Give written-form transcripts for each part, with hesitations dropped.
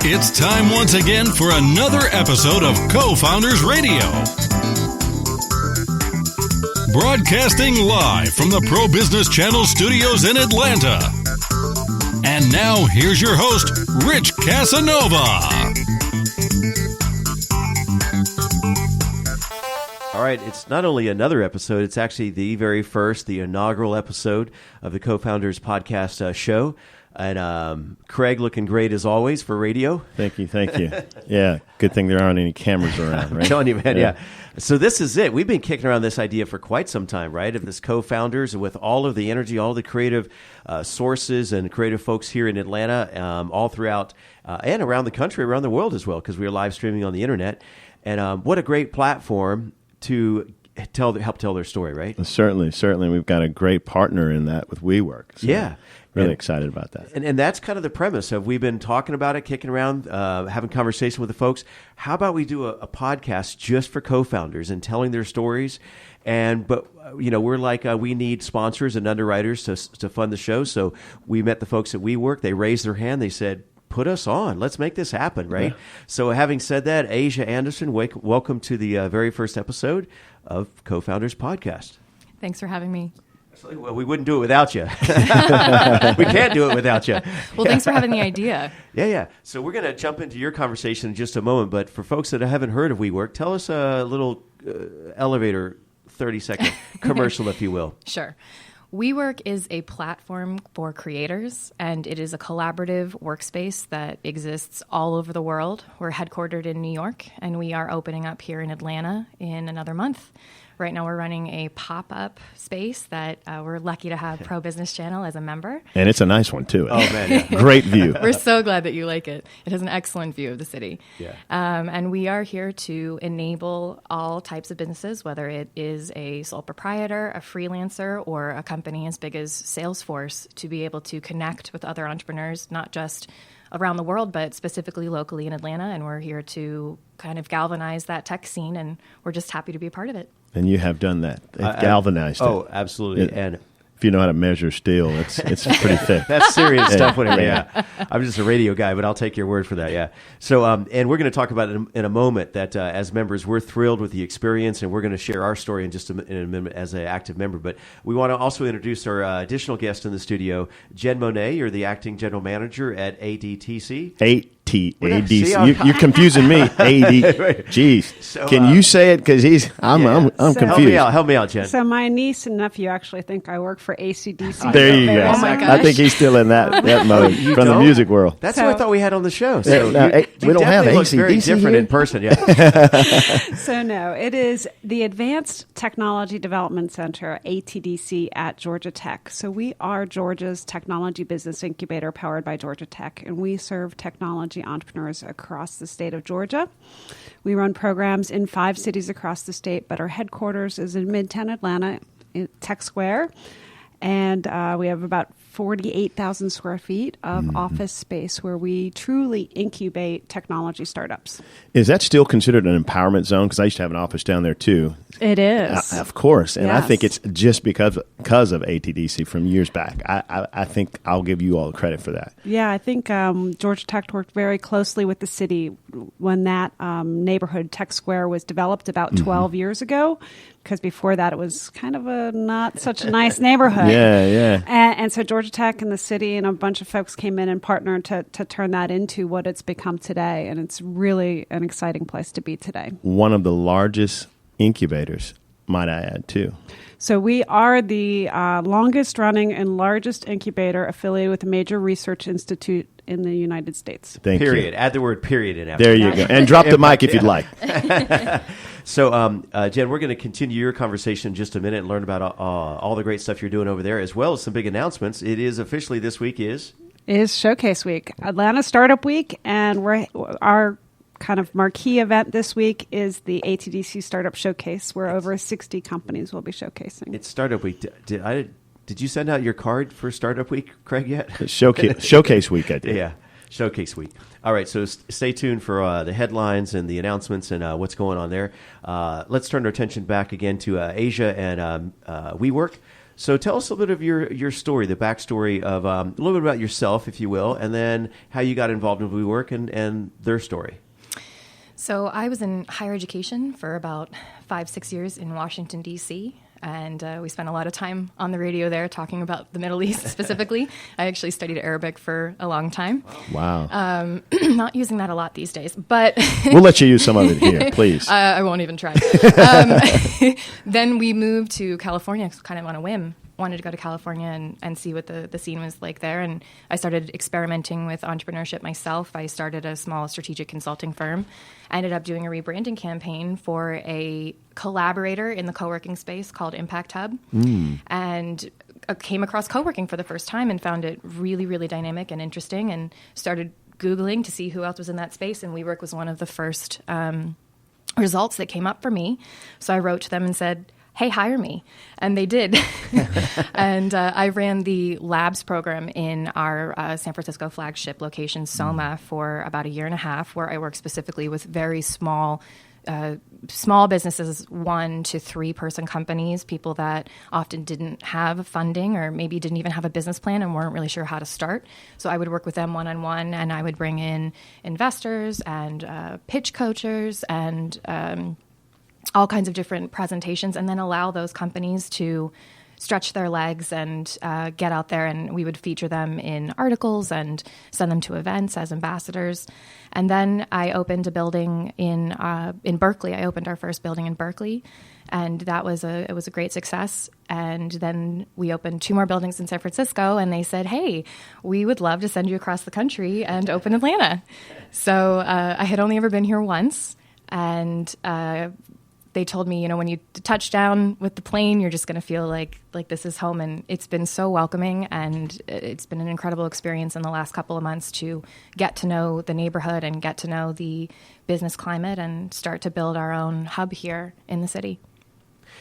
It's time once again for another episode of Co-Founders Radio. Broadcasting live from the Pro Business Channel studios in Atlanta. And now, here's your host, Rich-Casanova. All right, it's not only another episode, it's actually the very first, the inaugural episode of the Co-Founders-podcast show. And Craig looking great as always for radio. Thank you. Yeah, good thing there aren't any cameras around, right? I'm telling you, man, yeah. So this is it. We've been kicking around this idea for quite some time, right, of this co-founders with all of the energy, all the creative sources and creative folks here in Atlanta, all throughout and around the country, around the world as well, because we are live streaming on the internet. And what a great platform to help tell their story, right? Certainly. We've got a great partner in that with WeWork. So. Yeah. Really excited about that. And that's kind of the premise of we've been talking about it, kicking around, having conversation with the folks. How about we do a podcast just for co-founders and telling their stories? But we're like, we need sponsors and underwriters to fund the show. So we met the folks at WeWork. They raised their hand. They said, put us on. Let's make this happen, right? Yeah. So having said that, Asia Anderson, welcome to the very first episode of Co-Founders Podcast. Thanks for having me. Well, we wouldn't do it without you. We can't do it without you. Well, thanks for having the idea. Yeah. So we're going to jump into your conversation in just a moment. But for folks that haven't heard of WeWork, tell us a little elevator 30-second commercial, if you will. Sure. WeWork is a platform for creators, and it is a collaborative workspace that exists all over the world. We're headquartered in New York, and we are opening up here in Atlanta in another month. Right now, we're running a pop-up space that we're lucky to have Pro Business Channel as a member. And it's a nice one, too. Oh, man. Yeah. Great view. We're so glad that you like it. It has an excellent view of the city. Yeah. And we are here to enable all types of businesses, whether it is a sole proprietor, a freelancer, or a company as big as Salesforce, to be able to connect with other entrepreneurs, not just around the world, but specifically locally in Atlanta. And we're here to kind of galvanize that tech scene, and we're just happy to be a part of it. And you have done that. It's galvanized it. Oh, absolutely. And if you know how to measure steel, it's pretty thick. That's serious stuff. Yeah. I'm just a radio guy, but I'll take your word for that. Yeah. So, and we're going to talk about it in a moment that as members, we're thrilled with the experience, and we're going to share our story in just a minute as an active member. But we want to also introduce our additional guest in the studio, Jen Monet. You're the acting general manager at ADTC. ADC. You're confusing me. AD. Jeez. So, can you say it? Because I'm confused. Help me out, Jen. So my niece and nephew actually think I work for ACDC. There you go. Oh my gosh. I think he's still in that mode from the music world. That's what I thought we had on the show. So we don't have ACDC. Very different here? In person. Yeah. So no, it is the Advanced Technology Development Center, ATDC, at Georgia Tech. So we are Georgia's technology business incubator powered by Georgia Tech, and we serve technology entrepreneurs across the state of Georgia. We run programs in 5 cities across the state, but our headquarters is in Midtown Atlanta, in Tech Square, and we have about 48,000 square feet of office space where we truly incubate technology startups. Is that still considered an empowerment zone? Because I used to have an office down there too. It is. Of course. And yes. I think it's just because of ATDC from years back. I think I'll give you all the credit for that. Yeah, I think Georgia Tech worked very closely with the city when that neighborhood, Tech Square, was developed about 12 years ago. Because before that, it was kind of a not such a nice neighborhood. Yeah. And so Georgia Tech and the city and a bunch of folks came in and partnered to turn that into what it's become today. And it's really an exciting place to be today. One of the largest incubators, might I add, too. So we are the longest running and largest incubator affiliated with a major research institute in the United States. Thank you. Period. Add the word period in after. There you go. And drop the mic if you'd like. So, Jen, we're going to continue your conversation in just a minute and learn about all the great stuff you're doing over there, as well as some big announcements. It is officially this week is Showcase Week, Atlanta Startup Week, and our kind of marquee event this week is the ATDC Startup Showcase, where over 60 companies will be showcasing. It's Startup Week. Did you send out your card for Startup Week, Craig, yet? Showcase Week, I did. Yeah. Showcase Week. All right, so stay tuned for the headlines and the announcements and what's going on there. Let's turn our attention back again to Asia and WeWork. So tell us a little bit of your story, the backstory of a little bit about yourself, if you will, and then how you got involved in WeWork and their story. So I was in higher education for about 5-6 years in Washington, D.C., and we spent a lot of time on the radio there talking about the Middle East specifically. I actually studied Arabic for a long time. Wow. Not using that a lot these days, but... We'll let you use some of it here, please. I won't even try. Then we moved to California kind of on a whim. Wanted to go to California and see what the scene was like there. And I started experimenting with entrepreneurship myself. I started a small strategic consulting firm. I ended up doing a rebranding campaign for a collaborator in the co-working space called Impact Hub. And came across co-working for the first time and found it really, really dynamic and interesting and started Googling to see who else was in that space. And WeWork was one of the first results that came up for me. So I wrote to them and said, hey, hire me. And they did. And I ran the labs program in our San Francisco flagship location, Soma, for about a year and a half, where I worked specifically with very small businesses, 1 to 3 person companies, people that often didn't have funding or maybe didn't even have a business plan and weren't really sure how to start. So I would work with them one-on-one, and I would bring in investors and pitch coaches and all kinds of different presentations, and then allow those companies to stretch their legs and get out there, and we would feature them in articles and send them to events as ambassadors. And then I opened a building in Berkeley. I opened our first building in Berkeley, and it was a great success. And then we opened 2 more buildings in San Francisco, and they said, hey, we would love to send you across the country and open Atlanta. So I had only ever been here once, and they told me, when you touch down with the plane, you're just going to feel like this is home. And it's been so welcoming, and it's been an incredible experience in the last couple of months to get to know the neighborhood and get to know the business climate and start to build our own hub here in the city.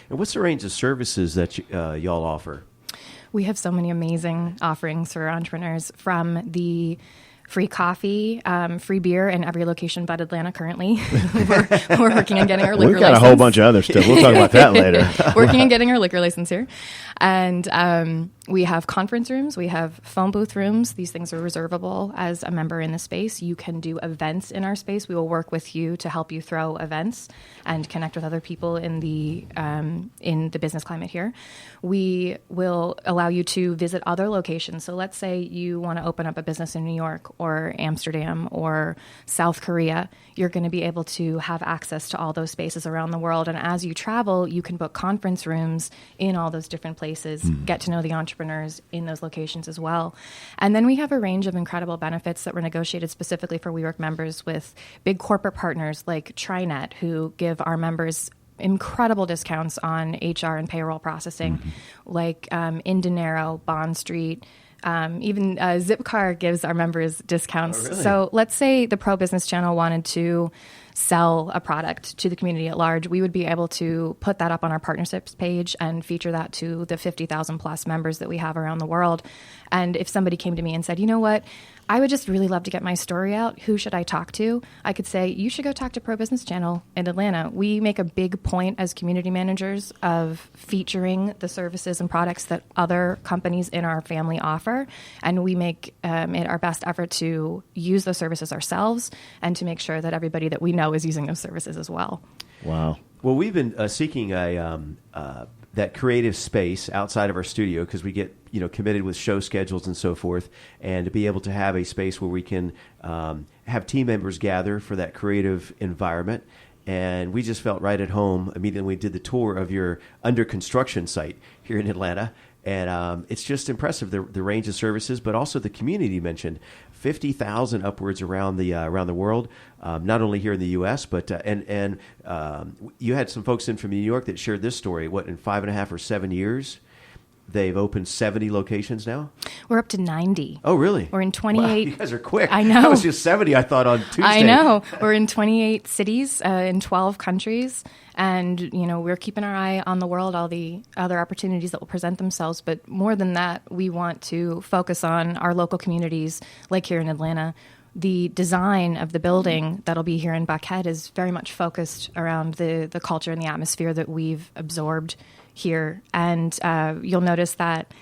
And what's the range of services that y'all offer? We have so many amazing offerings for entrepreneurs, from the free coffee, free beer in every location but Atlanta currently. we're working on getting our liquor license. We've got a whole bunch of other stuff. We'll talk about that later. Working on getting our liquor license here. And we have conference rooms. We have phone booth rooms. These things are reservable as a member in the space. You can do events in our space. We will work with you to help you throw events and connect with other people in the business climate here. We will allow you to visit other locations. So let's say you want to open up a business in New York or Amsterdam or South Korea. You're going to be able to have access to all those spaces around the world. And as you travel, you can book conference rooms in all those different places, get to know the entrepreneurs in those locations as well. And then we have a range of incredible benefits that were negotiated specifically for WeWork members with big corporate partners like TriNet, who give our members incredible discounts on HR and payroll processing, like Indinero, Bond Street. Even Zipcar gives our members discounts. Oh, really? So let's say the Pro Business Channel wanted to sell a product to the community at large. We would be able to put that up on our partnerships page and feature that to the 50,000 plus members that we have around the world. And if somebody came to me and said, you know what, I would just really love to get my story out. Who should I talk to? I could say, you should go talk to Pro Business Channel in Atlanta. We make a big point as community managers of featuring the services and products that other companies in our family offer. And we make it our best effort to use those services ourselves and to make sure that everybody that we know is using those services as well. Wow. Well, we've been seeking that creative space outside of our studio, because we get committed with show schedules and so forth, and to be able to have a space where we can have team members gather for that creative environment. And we just felt right at home immediately when we did the tour of your under construction site here in Atlanta. And it's just impressive, the range of services, but also the community you mentioned, 50,000 upwards around the world, not only here in the U.S., but and you had some folks in from New York that shared this story. What, in 5.5 or 7 years, they've opened 70 locations now? We're up to 90. Oh, really? We're in 28. Wow, you guys are quick. I know. That was just 70, I thought, on Tuesday. I know. We're in 28 cities in 12 countries. And, we're keeping our eye on the world, all the other opportunities that will present themselves. But more than that, we want to focus on our local communities, like here in Atlanta, the design of the building that'll be here in Buckhead is very much focused around the culture and the atmosphere that we've absorbed here. And you'll notice that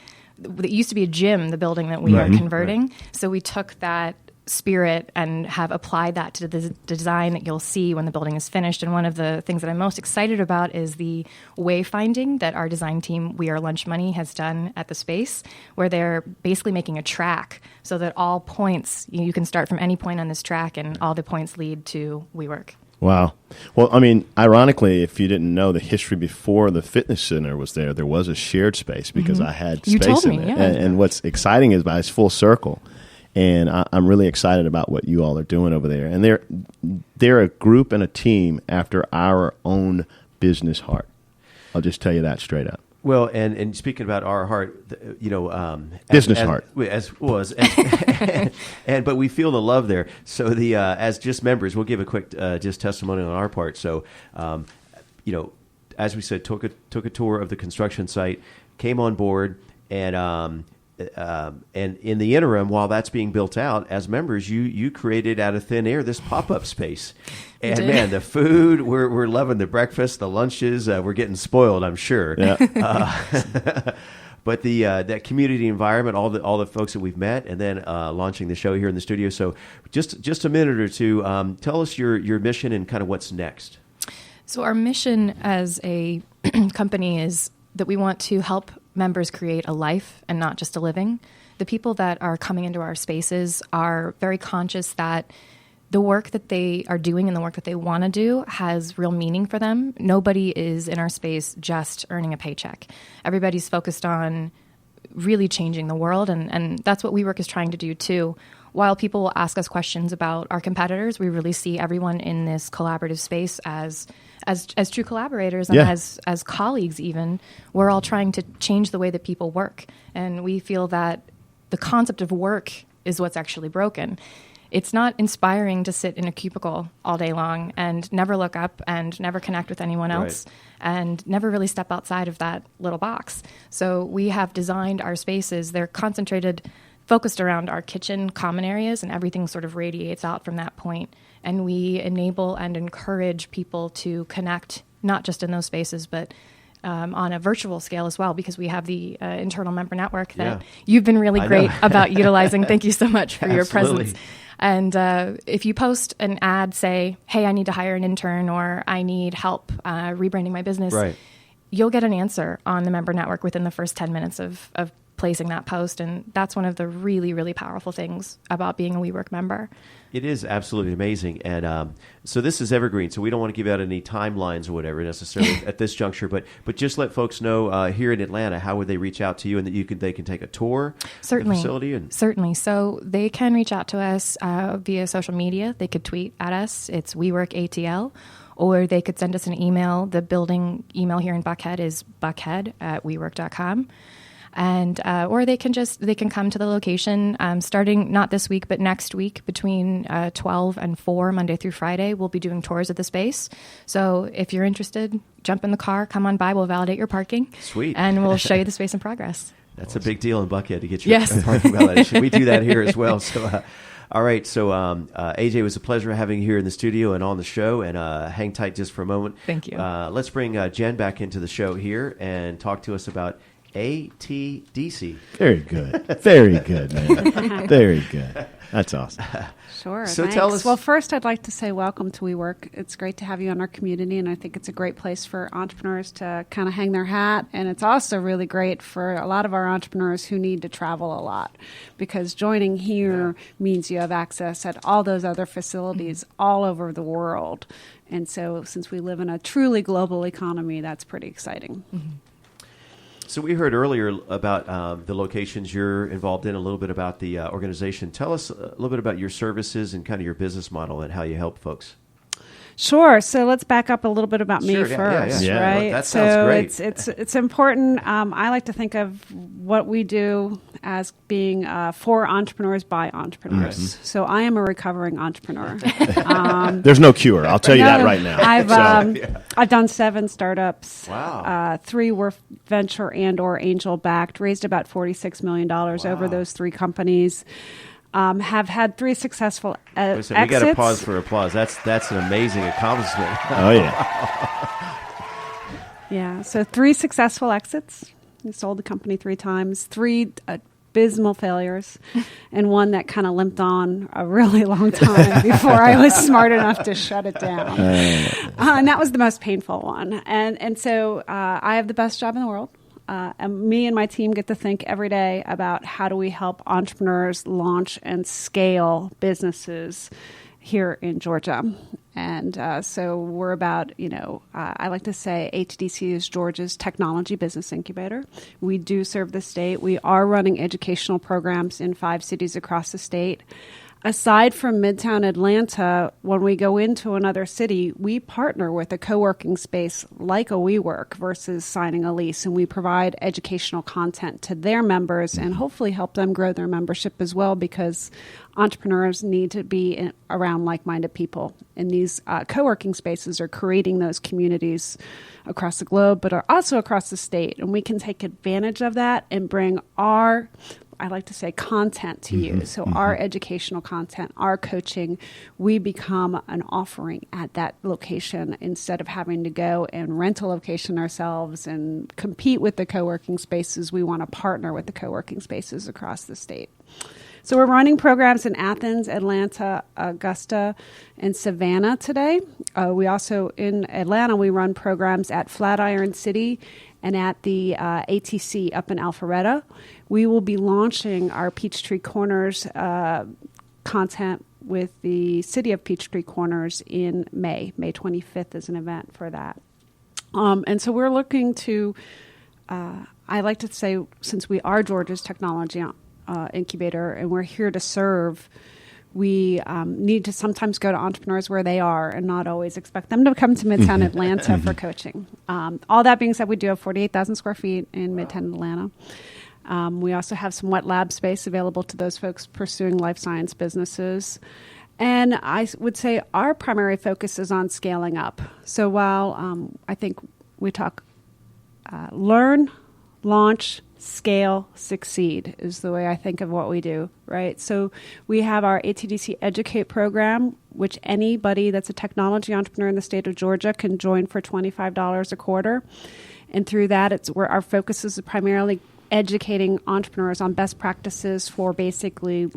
it used to be a gym, the building that we are converting. Right. So we took that spirit and have applied that to the design that you'll see when the building is finished. And one of the things that I'm most excited about is the wayfinding that our design team, We Are Lunch Money, has done at the space, where they're basically making a track so that all points, you can start from any point on this track and all the points lead to WeWork. Wow. Well, I mean, ironically, if you didn't know the history before the fitness center was there was a shared space because I had space in it. Yeah. And what's exciting is it's full circle. And I'm really excited about what you all are doing over there. And they're a group and a team after our own business heart. I'll just tell you that straight up. Well, and speaking about our heart, business heart, but we feel the love there. So as just members, we'll give a quick just testimony on our part. So, as we said, took a tour of the construction site, came on board, and in the interim, while that's being built out, as members, you created out of thin air this pop-up space. And man, the food, we're loving the breakfast, the lunches, we're getting spoiled, I'm sure. Yeah. But that community environment, all the folks that we've met, and then launching the show here in the studio. So just a minute or two, tell us your mission and kind of what's next. So our mission as a company is that we want to help members create a life and not just a living. The people that are coming into our spaces are very conscious that the work that they are doing and the work that they want to do has real meaning for them. Nobody is in our space just earning a paycheck. Everybody's focused on really changing the world, and that's what WeWork is trying to do too. While people will ask us questions about our competitors, we really see everyone in this collaborative space as true collaborators and as colleagues even. We're all trying to change the way that people work. And we feel that the concept of work is what's actually broken. It's not inspiring to sit in a cubicle all day long and never look up and never connect with anyone else and never really step outside of that little box. So we have designed our spaces. They're focused around our kitchen common areas, and everything sort of radiates out from that point. And we enable and encourage people to connect, not just in those spaces, but on a virtual scale as well, because we have the internal member network that you've been really great about utilizing. Thank you so much for your presence. And if you post an ad, say, hey, I need to hire an intern, or I need help rebranding my business, you'll get an answer on the member network within the first 10 minutes of placing that post. And that's one of the really, really powerful things about being a WeWork member. It is absolutely amazing. And so this is evergreen, so we don't want to give out any timelines or whatever necessarily at this juncture, but just let folks know here in Atlanta, how would they reach out to you, and that they can take a tour of the facility? Certainly. So they can reach out to us via social media. They could tweet at us. It's WeWork ATL. Or they could send us an email. The building email here in Buckhead is buckhead@wework.com. And or they can come to the location starting not this week but next week between 12 and 4 Monday through Friday. We'll be doing tours of the space. So if you're interested, jump in the car, come on by. We'll validate your parking. Sweet. And we'll show you the space in progress. That's a big deal in Buckhead to get your parking validation. We do that here as well. So. All right, so AJ, it was a pleasure having you here in the studio and on the show, and hang tight just for a moment. Thank you. Let's bring Jen back into the show here and talk to us about ATDC. Very good. Very good, man. Very good. That's awesome. Sure. So thanks. tell us. Well, first, I'd like to say welcome to WeWork. It's great to have you in our community, and I think it's a great place for entrepreneurs to kind of hang their hat. And it's also really great for a lot of our entrepreneurs who need to travel a lot, because joining here means you have access at all those other facilities all over the world. And so since we live in a truly global economy, that's pretty exciting. Mm-hmm. So we heard earlier about the locations you're involved in, a little bit about the organization. Tell us a little bit about your services and kind of your business model and how you help folks. Sure. So let's back up a little bit about me first, right? Well, that sounds great. It's important. I like to think of what we do as being for entrepreneurs by entrepreneurs. Mm-hmm. So I am a recovering entrepreneur. There's no cure. I'll tell you that right now. I've done 7 startups. Wow. 3 were venture and or angel backed. Raised about $46 million over those 3 companies. have had 3 successful exits. We got to pause for applause. That's an amazing accomplishment. Oh, yeah. Yeah, so 3 successful exits. We sold the company 3 times, 3 abysmal failures, and 1 that kind of limped on a really long time before I was smart enough to shut it down. And that was the most painful one. And so I have the best job in the world. And me and my team get to think every day about how do we help entrepreneurs launch and scale businesses here in Georgia. And so we're about, I like to say ATDC is Georgia's technology business incubator. We do serve the state. We are running educational programs in 5 cities across the state. Aside from Midtown Atlanta, when we go into another city, we partner with a co-working space like a WeWork versus signing a lease, and we provide educational content to their members and hopefully help them grow their membership as well, because entrepreneurs need to be around like-minded people. And these co-working spaces are creating those communities across the globe, but are also across the state. And we can take advantage of that and bring our, I like to say, content to you. So our educational content, our coaching, we become an offering at that location instead of having to go and rent a location ourselves and compete with the co-working spaces. We want to partner with the co-working spaces across the state. So we're running programs in Athens, Atlanta, Augusta, and Savannah today. We also, in Atlanta, we run programs at Flatiron City and at the ATC up in Alpharetta. We will be launching our Peachtree Corners content with the city of Peachtree Corners in May. May 25th is an event for that. And so we're looking to, I like to say, since we are Georgia's technology incubator and we're here to serve, we need to sometimes go to entrepreneurs where they are and not always expect them to come to Midtown Atlanta for coaching. All that being said, we do have 48,000 square feet in Midtown Atlanta. We also have some wet lab space available to those folks pursuing life science businesses. And I would say our primary focus is on scaling up. So while I think we talk learn, launch, scale, succeed is the way I think of what we do, right? So we have our ATDC Educate program, which anybody that's a technology entrepreneur in the state of Georgia can join for $25 a quarter. And through that, it's where our focus is primarily educating entrepreneurs on best practices for basically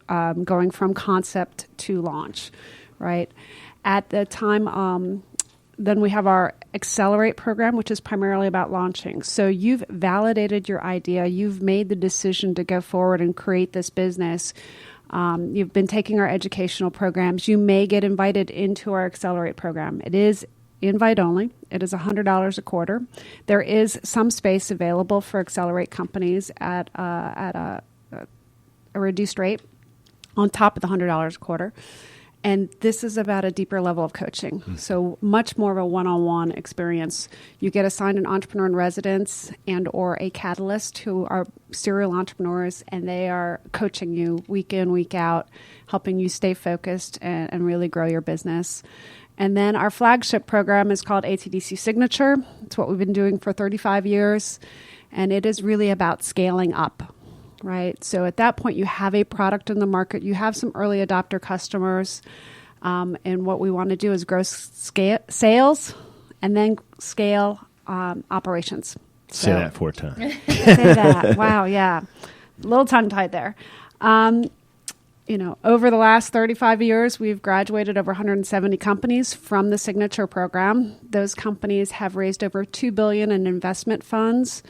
going from concept to launch, right? At the time, then we have our Accelerate program, which is primarily about launching. So you've validated your idea. You've made the decision to go forward and create this business. You've been taking our educational programs. You may get invited into our Accelerate program. It is invite only. It is $100 a quarter. There is some space available for Accelerate companies at a reduced rate on top of the $100 a quarter. And this is about a deeper level of coaching. So much more of a one-on-one experience. You get assigned an entrepreneur in residence and or a catalyst who are serial entrepreneurs, and they are coaching you week in, week out, helping you stay focused and really grow your business. And then our flagship program is called ATDC Signature. It's what we've been doing for 35 years, and it is really about scaling up. Right. So at that point, you have a product in the market. You have some early adopter customers. And what we want to do is grow sales and then scale operations. Say that 4 times. Say that. Wow. Yeah. A little tongue tied there. Over the last 35 years, we've graduated over 170 companies from the Signature program. Those companies have raised over $2 billion in investment funds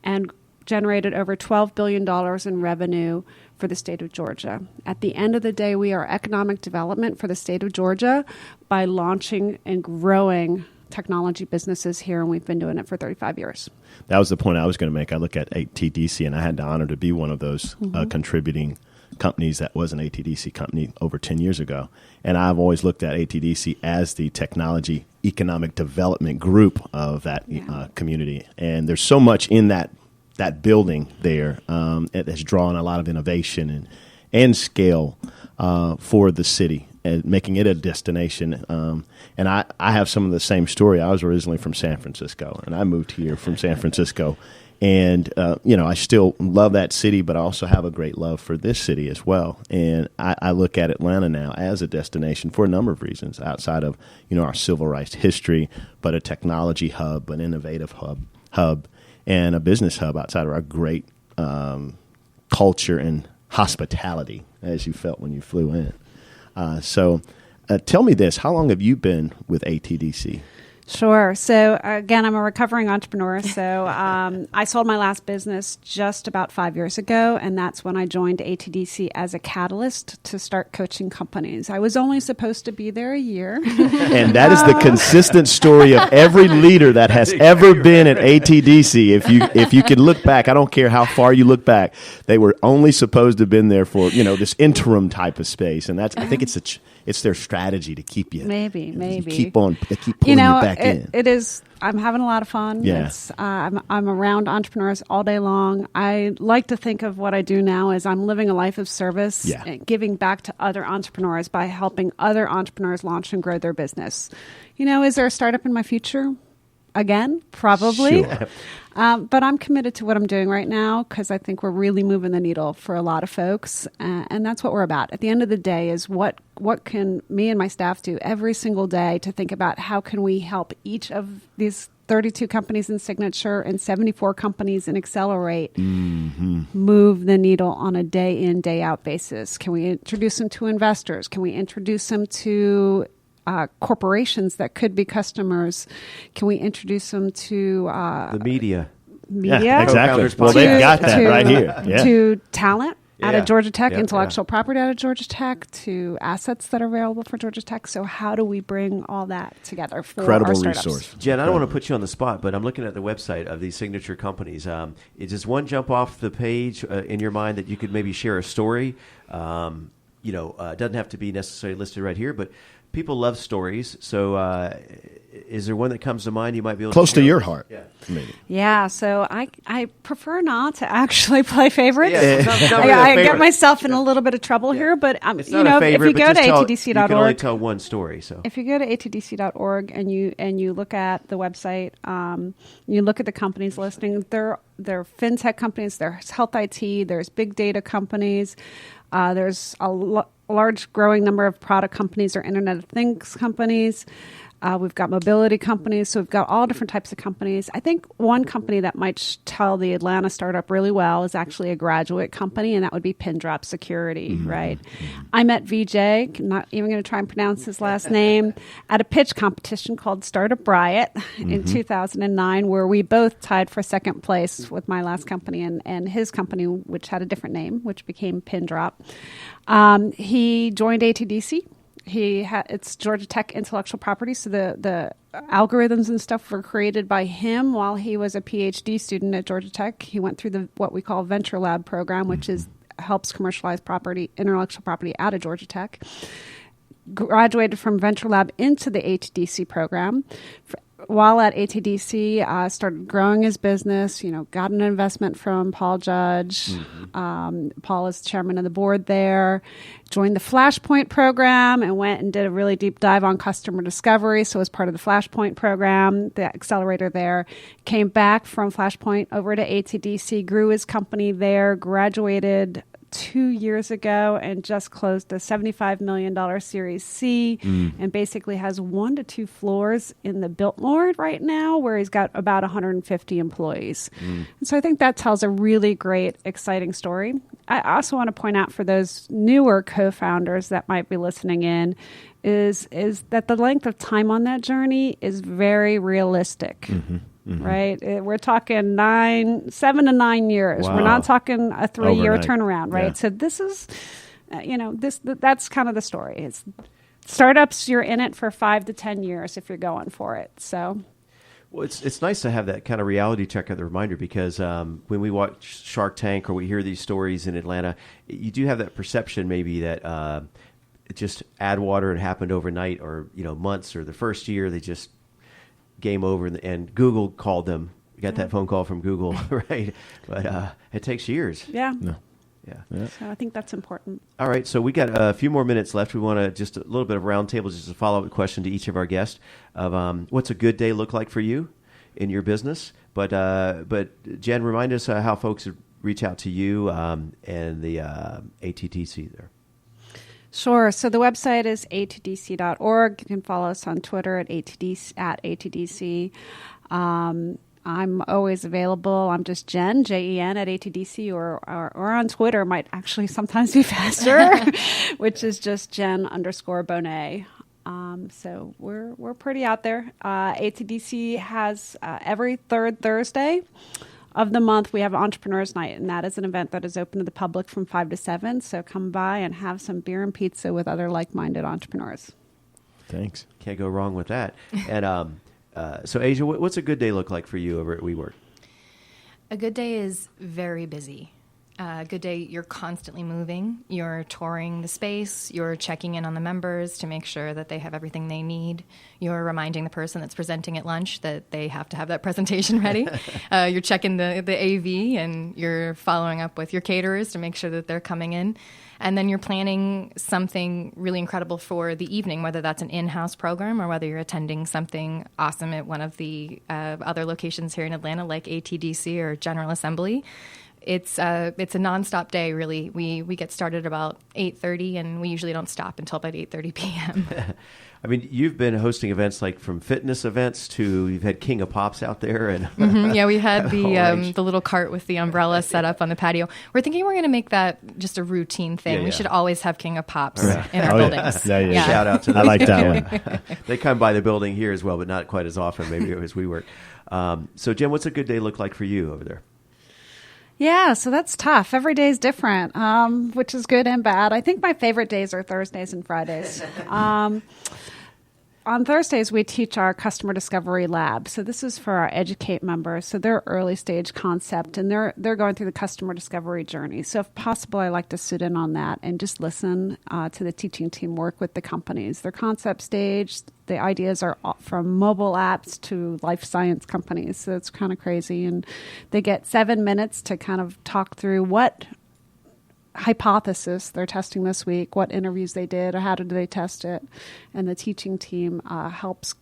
and generated over $12 billion in revenue for the state of Georgia. At the end of the day, we are economic development for the state of Georgia by launching and growing technology businesses here, and we've been doing it for 35 years. That was the point I was going to make. I look at ATDC, and I had the honor to be one of those contributing companies that was an ATDC company over 10 years ago. And I've always looked at ATDC as the technology economic development group of that community. And there's so much in that building there. It has drawn a lot of innovation and scale for the city, and making it a destination. And I have some of the same story. I was originally from San Francisco, and I moved here from San Francisco. And, I still love that city, but I also have a great love for this city as well. And I look at Atlanta now as a destination for a number of reasons outside of, our civil rights history, but a technology hub, an innovative hub, and a business hub outside of our great culture and hospitality, as you felt when you flew in. So tell me this, how long have you been with ATDC? Sure. So again, I'm a recovering entrepreneur. So I sold my last business just about 5 years ago, and that's when I joined ATDC as a catalyst to start coaching companies. I was only supposed to be there a year. And that is the consistent story of every leader that has ever been at ATDC. If you can look back, I don't care how far you look back, they were only supposed to have been there for this interim type of space, and that's I think it's their strategy to keep you maybe keep pulling you back in. It is. I'm having a lot of fun. Yeah. I'm around entrepreneurs all day long. I like to think of what I do now as I'm living a life of service and giving back to other entrepreneurs by helping other entrepreneurs launch and grow their business. Is there a startup in my future? Again, probably. Sure. But I'm committed to what I'm doing right now because I think we're really moving the needle for a lot of folks. And that's what we're about. At the end of the day is what can me and my staff do every single day to think about how can we help each of these 32 companies in Signature and 74 companies in Accelerate move the needle on a day in, day out basis. Can we introduce them to investors? Can we introduce them to corporations that could be customers? Can we introduce them to the media? Yeah, exactly. Well, they've got that right here. Yeah. To talent out of Georgia Tech, Yeah. intellectual property out of Georgia Tech, to assets that are available for Georgia Tech. So how do we bring all that together for Incredible our startups? resource. Jen, I don't want to put you on the spot, but I'm looking at the website of these signature companies. Does one jump off the page in your mind that you could maybe share a story? It doesn't have to be necessarily listed right here, but people love stories. So is there one that comes to mind you might be able Close to to your heart. Yeah. Maybe. Yeah, so I prefer not to actually play favorites. Yeah, it's not really a I favorite. get myself in a little bit of trouble here, but It's not a favorite, if you go but to just tell- atdc.org, you can only tell one story. So if you go to atdc.org and you look at the website, you look at the companies listing, they're fintech companies, there's health IT, there's big data companies, there's a large growing number of product companies or Internet of Things companies. We've got mobility companies, so we've got all different types of companies. I think one company that might tell the Atlanta startup really well is actually a graduate company, and that would be Pindrop Security, right? I met VJ, not even going to try and pronounce his last name, at a pitch competition called Startup Riot in 2009, where we both tied for second place with my last company and his company, which had a different name, which became Pindrop. He joined ATDC. It's Georgia Tech intellectual property, so the algorithms and stuff were created by him while he was a PhD student at Georgia Tech. He went through what we call Venture Lab program, which helps commercialize intellectual property out of Georgia Tech. Graduated from Venture Lab into the ATDC program. While at ATDC, started growing his business, got an investment from Paul Judge. Paul is chairman of the board there. Joined the Flashpoint program and went and did a really deep dive on customer discovery. So as part of the Flashpoint program, the accelerator there, came back from Flashpoint over to ATDC, grew his company there, graduated 2 years ago and just closed a $75 million Series C and basically has 1 to 2 floors in the Biltmore right now where he's got about 150 employees. And so I think that tells a really great, exciting story. I also want to point out for those newer co-founders that might be listening in is that the length of time on that journey is very realistic. Right? We're talking 7 to 9 years. Wow. We're not talking a 3-year Overnight. turnaround, right? Yeah. So this is, that's kind of the story. It's startups, you're in it for 5 to 10 years if you're going for it. So, well, it's nice to have that kind of reality check as a reminder because when we watch Shark Tank or we hear these stories in Atlanta, you do have that perception maybe that it just add water and happened overnight or months or the first year they just game over and Google called them. You got that phone call from Google, right? But it takes years. yeah. No. Yeah. So I think that's important. All right, so we got a few more minutes left. We want to just a little bit of roundtable, just a follow-up question to each of our guests of what's a good day look like for you? in your business. But Jen, remind us how folks reach out to you and the ATDC there. Sure. So the website is atdc.org. You can follow us on Twitter at ATDC. I'm always available. I'm just Jen, Jen at ATDC, or on Twitter might actually sometimes be faster, which is just Jen_Bonet. So we're pretty out there. ATDC has every third Thursday of the month, we have Entrepreneurs Night, and that is an event that is open to the public from 5 to 7. So come by and have some beer and pizza with other like-minded entrepreneurs. Thanks. Can't go wrong with that. And so, Asia, what's a good day look like for you over at WeWork? A good day is very busy. A good day, you're constantly moving. You're touring the space. You're checking in on the members to make sure that they have everything they need. You're reminding the person that's presenting at lunch that they have to have that presentation ready. You're checking the AV, and you're following up with your caterers to make sure that they're coming in. And then you're planning something really incredible for the evening, whether that's an in-house program or whether you're attending something awesome at one of the other locations here in Atlanta, like ATDC or General Assembly. It's a nonstop day, really. We get started about 8:30, and we usually don't stop until about 8:30 p.m. I mean, you've been hosting events like from fitness events to you've had King of Pops out there, and yeah, we had the little cart with the umbrella set up on the patio. We're thinking we're going to make that just a routine thing. We should always have King of Pops in our buildings. Yeah. Shout out to them. I like that one. They come by the building here as well, but not quite as often, maybe as we work. So, Jen, what's a good day look like for you over there? Yeah, so that's tough. Every day is different, which is good and bad. I think my favorite days are Thursdays and Fridays. On Thursdays, we teach our customer discovery lab. So this is for our Educate members. So they're early stage concept, and they're going through the customer discovery journey. So if possible, I like to sit in on that and just listen to the teaching team work with the companies. Their concept stage, the ideas are from mobile apps to life science companies. So it's kind of crazy. And they get 7 minutes to kind of talk through what hypothesis they're testing this week, what interviews they did, or how did they test it, and the teaching team helps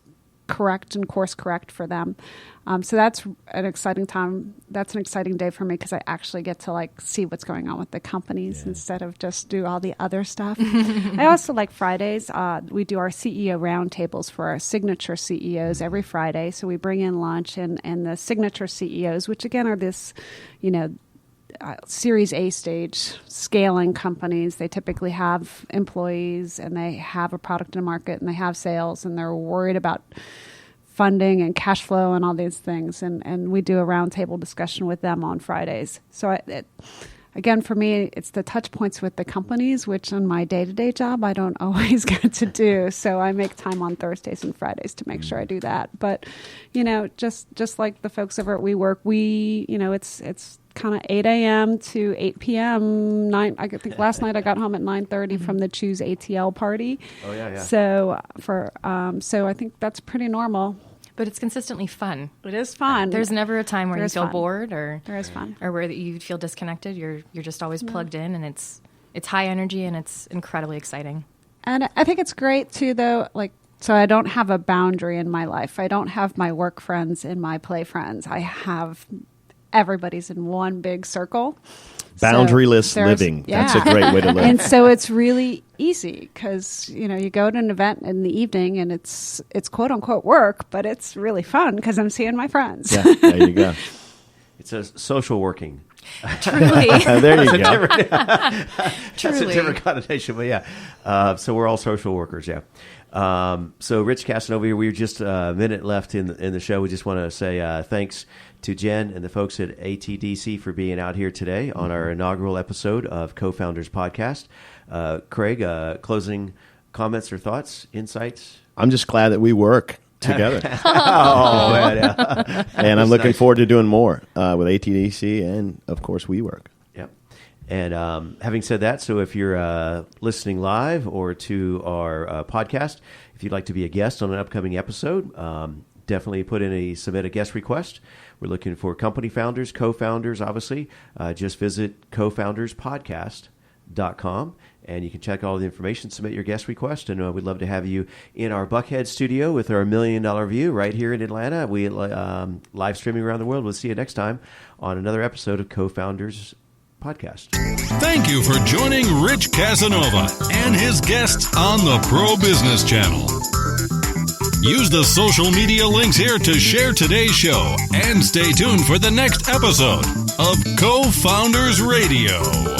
correct and course correct for them. So that's an exciting time. That's an exciting day for me because I actually get to see what's going on with the companies instead of just do all the other stuff. I also like Fridays. We do our CEO roundtables for our signature CEOs every Friday. So we bring in lunch and the signature CEOs, which again are this, Series A stage scaling companies. They typically have employees and they have a product in the market and they have sales and they're worried about funding and cash flow and all these things. And we do a roundtable discussion with them on Fridays. So again, for me, it's the touch points with the companies, which on my day-to-day job, I don't always get to do. So I make time on Thursdays and Fridays to make sure I do that. But, just like the folks over at WeWork, it's kind of 8 a.m. to 8 p.m. I think last night I got home at 9:30 from the Choose ATL party. Oh, yeah. So so I think that's pretty normal. But it's consistently fun. It is fun. There's never a time where you feel bored or there is fun, or where you feel disconnected. You're just always plugged in, and it's high energy and it's incredibly exciting. And I think it's great too, though. So I don't have a boundary in my life. I don't have my work friends and my play friends. I have everybody's in one big circle. Boundaryless living. That's a great way to live. And so it's really easy because, you go to an event in the evening and it's quote unquote work, but it's really fun because I'm seeing my friends. Yeah, there you go. It's a social working. Truly. There you go. That's a different connotation, but yeah. So we're all social workers, yeah. So Rich Casanova here, we're just a minute left in the show. We just want to say thanks to Jen and the folks at ATDC for being out here today on our inaugural episode of Co-Founders Podcast. Craig, closing comments or thoughts, insights? I'm just glad that we work together. Oh, man, yeah. And I'm looking forward to doing more with ATDC and, of course, WeWork. Yep. And having said that, so if you're listening live or to our podcast, if you'd like to be a guest on an upcoming episode, definitely submit a guest request. We're looking for company founders, co-founders, obviously. Just visit cofounders-podcast.com. cofounders-podcast.com. And you can check all the information, submit your guest request, and we'd love to have you in our Buckhead studio with our $1 million view right here in Atlanta. We live streaming around the world. We'll see you next time on another episode of Co-Founders Podcast. Thank you for joining Rich Casanova and his guests on the Pro Business Channel. Use the social media links here to share today's show and stay tuned for the next episode of Co-Founders Radio.